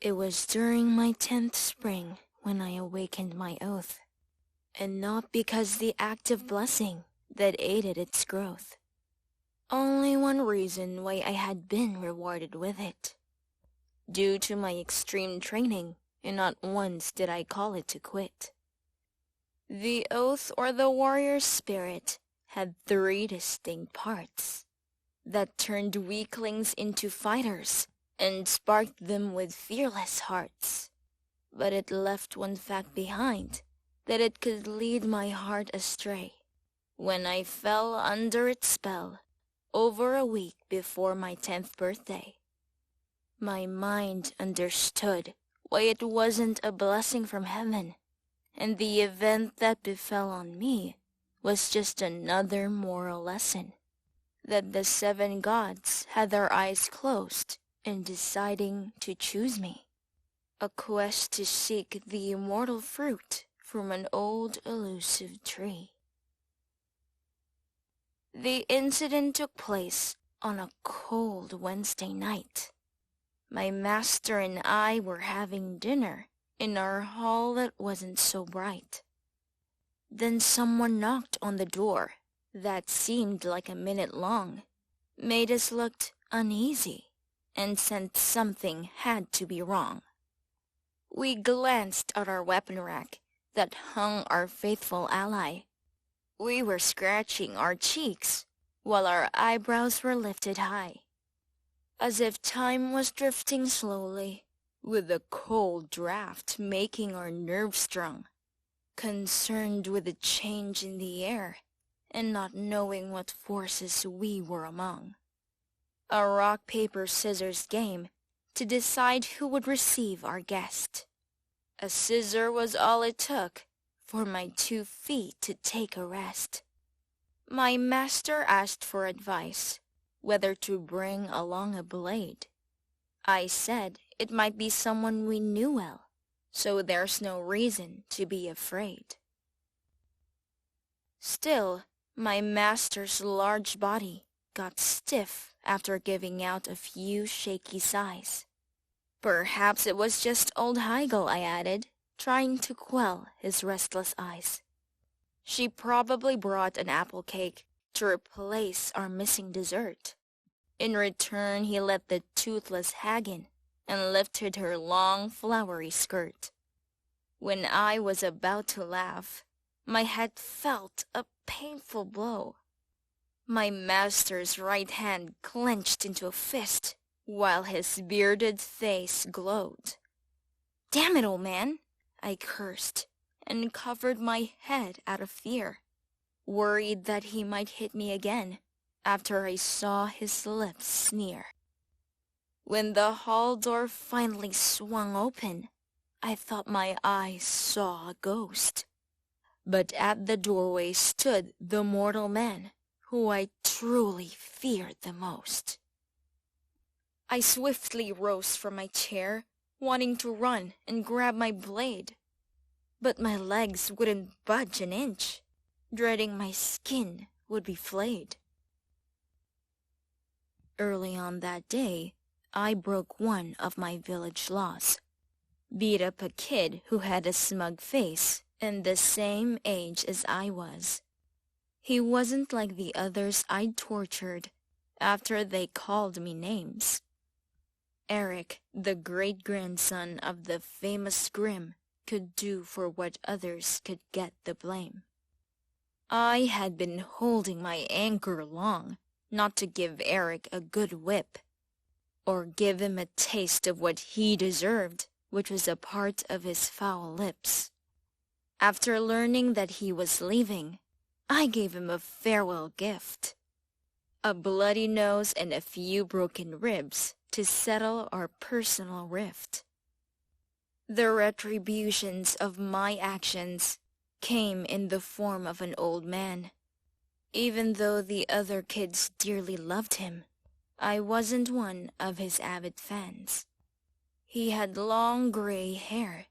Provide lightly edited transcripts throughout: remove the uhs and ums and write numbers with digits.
It was during my 10th spring when I awakened my oath, and not because the active blessing that aided its growth. Only one reason why I had been rewarded with it. Due to my extreme training, and not once did I call it to quit. The oath or the warrior spirit had 3 distinct parts that turned weaklings into fighters and sparked them with fearless hearts. But it left one fact behind, that it could lead my heart astray when I fell under its spell over a week before my 10th birthday. My mind understood why it wasn't a blessing from heaven, and the event that befell on me was just another moral lesson, that the 7 gods had their eyes closed in deciding to choose me. A quest to seek the immortal fruit from an old elusive tree. The incident took place on a cold Wednesday night. My master and I were having dinner in our hall that wasn't so bright. Then someone knocked on the door that seemed like a minute long, made us look uneasy, and sensed something had to be wrong. We glanced at our weapon rack that hung our faithful ally. We were scratching our cheeks while our eyebrows were lifted high, as if time was drifting slowly, with the cold draft making our nerves strung, concerned with the change in the air and not knowing what forces we were among. A rock, paper, scissors game to decide who would receive our guest. A scissor was all it took for my 2 feet to take a rest. My master asked for advice, whether to bring along a blade. I said it might be someone we knew well, so there's no reason to be afraid. Still, my master's large body got stiff after giving out a few shaky sighs. Perhaps it was just old Heigl, I added, trying to quell his restless eyes. She probably brought an apple cake to replace our missing dessert. In return, he let the toothless hag in and lifted her long, flowery skirt. When I was about to laugh, my head felt a painful blow. My master's right hand clenched into a fist, while his bearded face glowed. "Damn it, old man," I cursed, and covered my head out of fear, worried that he might hit me again after I saw his lips sneer. When the hall door finally swung open, I thought my eyes saw a ghost. But at the doorway stood the mortal man who I truly feared the most. I swiftly rose from my chair, wanting to run and grab my blade. But my legs wouldn't budge an inch, dreading my skin would be flayed. Early on that day, I broke one of my village laws, beat up a kid who had a smug face and the same age as I was. He wasn't like the others I'd tortured after they called me names. Eric, the great-grandson of the famous Grimm, could do for what others could get the blame. I had been holding my anger long, not to give Eric a good whip, or give him a taste of what he deserved, which was a part of his foul lips. After learning that he was leaving, I gave him a farewell gift, a bloody nose and a few broken ribs to settle our personal rift. The retributions of my actions came in the form of an old man. Even though the other kids dearly loved him, I wasn't one of his avid fans. He had long gray hair,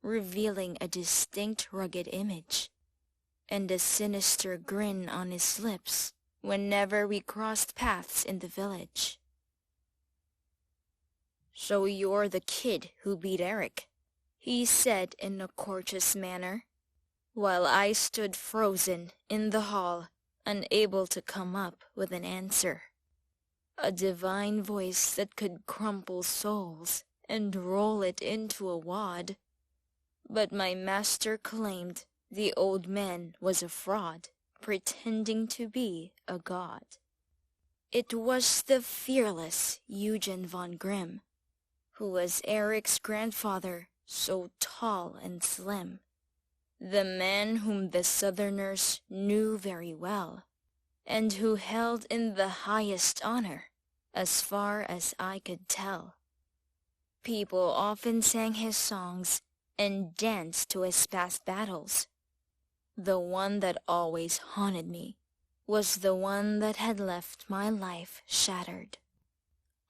revealing a distinct rugged image, and a sinister grin on his lips whenever we crossed paths in the village. "So you're the kid who beat Eric," he said in a courteous manner, while I stood frozen in the hall, unable to come up with an answer. A divine voice that could crumple souls and roll it into a wad. But my master claimed the old man was a fraud, pretending to be a god. It was the fearless Eugen von Grimm, who was Eric's grandfather, so tall and slim. The man whom the Southerners knew very well, and who held in the highest honor, as far as I could tell. People often sang his songs and danced to his past battles. The one that always haunted me was the one that had left my life shattered.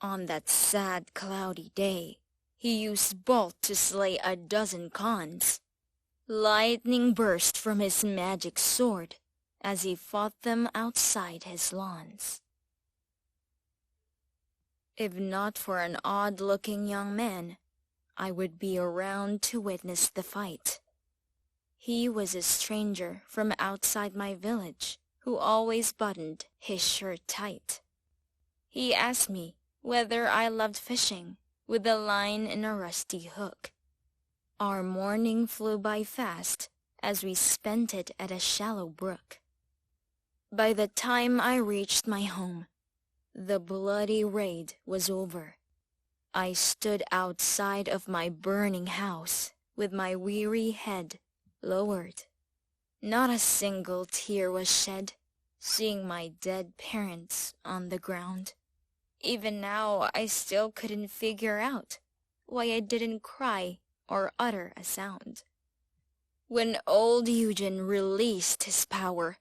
On that sad, cloudy day, he used bolt to slay a dozen Khans. Lightning burst from his magic sword as he fought them outside his lawns. If not for an odd-looking young man, I would be around to witness the fight. He was a stranger from outside my village who always buttoned his shirt tight. He asked me whether I loved fishing with a line and a rusty hook. Our morning flew by fast as we spent it at a shallow brook. By the time I reached my home, the bloody raid was over. I stood outside of my burning house with my weary head lowered. Not a single tear was shed, seeing my dead parents on the ground. Even now, I still couldn't figure out why I didn't cry or utter a sound. When old Eugen released his power,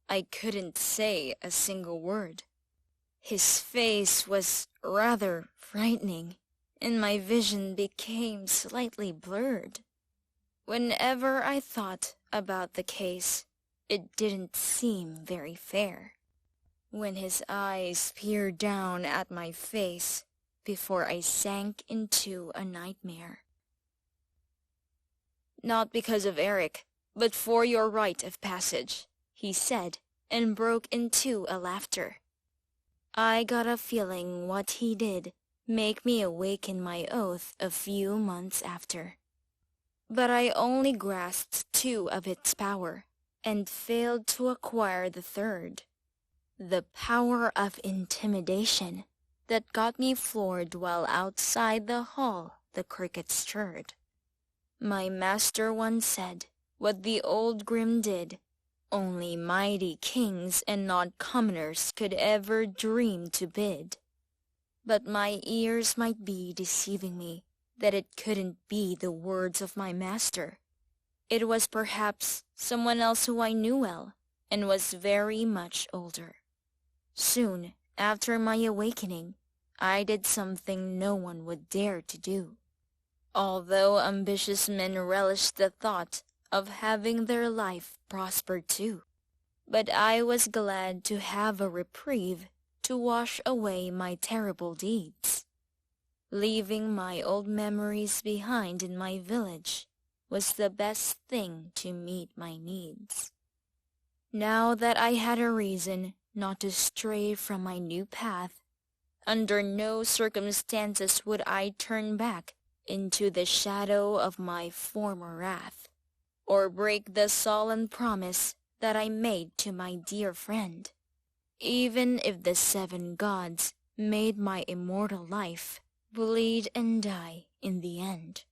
I couldn't say a single word. His face was rather frightening, and my vision became slightly blurred. Whenever I thought about the case, it didn't seem very fair. When his eyes peered down at my face before I sank into a nightmare. "Not because of Eric, but for your rite of passage," he said, and broke into a laughter. I got a feeling what he did make me awaken my oath a few months after. But I only grasped 2 of its power, and failed to acquire the 3rd. The power of intimidation that got me floored while outside the hall the crickets chirred. My master once said, what the old Grimm did, only mighty kings and not commoners could ever dream to bid. But my ears might be deceiving me, that it couldn't be the words of my master. It was perhaps someone else who I knew well, and was very much older. Soon after my awakening, I did something no one would dare to do. Although ambitious men relished the thought of having their life prosper too. But I was glad to have a reprieve to wash away my terrible deeds. Leaving my old memories behind in my village was the best thing to meet my needs. Now that I had a reason not to stray from my new path, under no circumstances would I turn back into the shadow of my former wrath, or break the solemn promise that I made to my dear friend, even if the 7 gods made my immortal life bleed and die in the end.